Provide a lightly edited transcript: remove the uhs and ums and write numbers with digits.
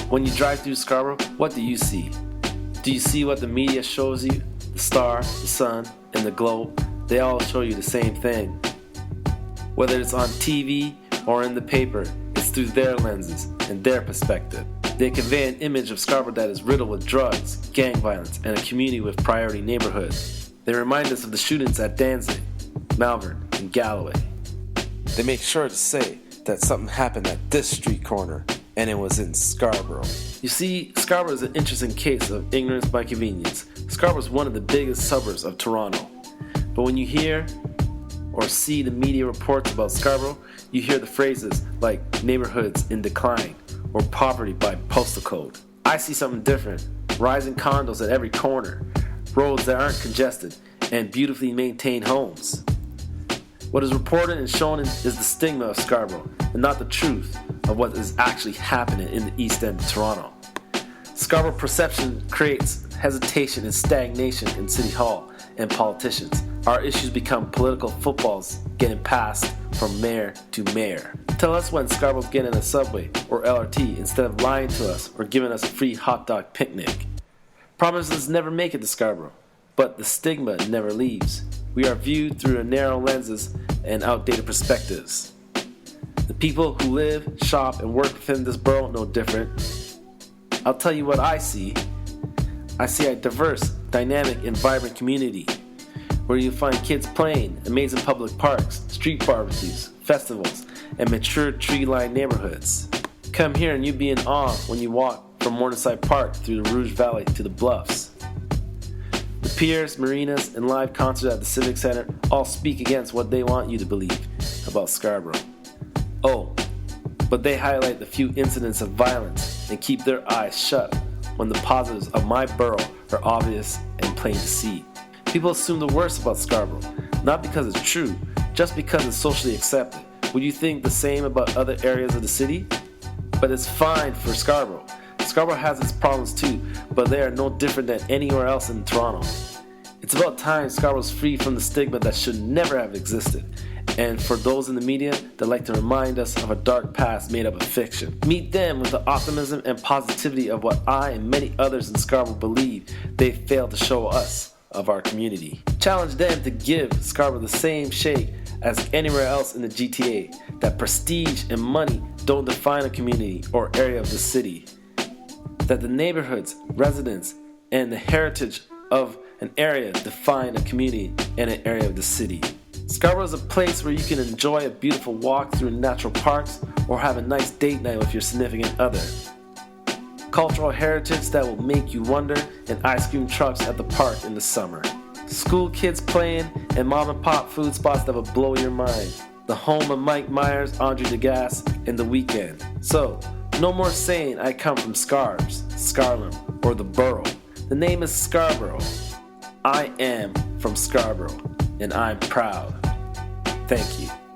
When you drive through Scarborough, what do you see? Do you see what the media shows you? The star, the sun, and the globe, they all show you the same thing. Whether it's on TV or in the paper, it's through their lenses and their perspective. They convey an image of Scarborough that is riddled with drugs, gang violence, and a community with priority neighborhoods. They remind us of the shootings at Danzig, Malvern, and Galloway. They make sure to say that something happened at this street corner, and it was in Scarborough. You see, Scarborough is an interesting case of ignorance by convenience. Scarborough is one of the biggest suburbs of Toronto. But when you hear or see the media reports about Scarborough, you hear the phrases like neighborhoods in decline or poverty by postal code. I see something different. Rising condos at every corner, roads that aren't congested, and beautifully maintained homes. What is reported and shown is the stigma of Scarborough, and not the truth of what is actually happening in the East End of Toronto. Scarborough perception creates hesitation and stagnation in City Hall and politicians. Our issues become political footballs getting passed from mayor to mayor. Tell us when Scarborough's getting a subway or LRT instead of lying to us or giving us a free hot dog picnic. Promises never make it to Scarborough, but the stigma never leaves. We are viewed through narrow lenses and outdated perspectives. The people who live, shop, and work within this borough no different. I'll tell you what I see. I see a diverse, dynamic, and vibrant community where you find kids playing, amazing public parks, street barbecues, festivals, and mature tree-lined neighborhoods. Come here and you'll be in awe when you walk from Morningside Park through the Rouge Valley to the Bluffs. The piers, marinas, and live concerts at the Civic Center all speak against what they want you to believe about Scarborough. Oh, but they highlight the few incidents of violence and keep their eyes shut when the positives of my borough are obvious and plain to see. People assume the worst about Scarborough, not because it's true, just because it's socially accepted. Would you think the same about other areas of the city? But it's fine for Scarborough. Scarborough has its problems too, but they are no different than anywhere else in Toronto. It's about time Scarborough's free from the stigma that should never have existed. And for those in the media that like to remind us of a dark past made up of fiction, meet them with the optimism and positivity of what I and many others in Scarborough believe they failed to show us of our community. Challenge them to give Scarborough the same shake as anywhere else in the GTA, that prestige and money don't define a community or area of the city, that the neighborhoods, residents, and the heritage of an area define a community and an area of the city. Scarborough is a place where you can enjoy a beautiful walk through natural parks or have a nice date night with your significant other. Cultural heritage that will make you wonder, and ice cream trucks at the park in the summer. School kids playing and mom and pop food spots that will blow your mind. The home of Mike Myers, Andre Degas, and The Weeknd. So, no more saying I come from Scarbs, Scarlem, or the borough. The name is Scarborough. I am from Scarborough, and I'm proud. Thank you.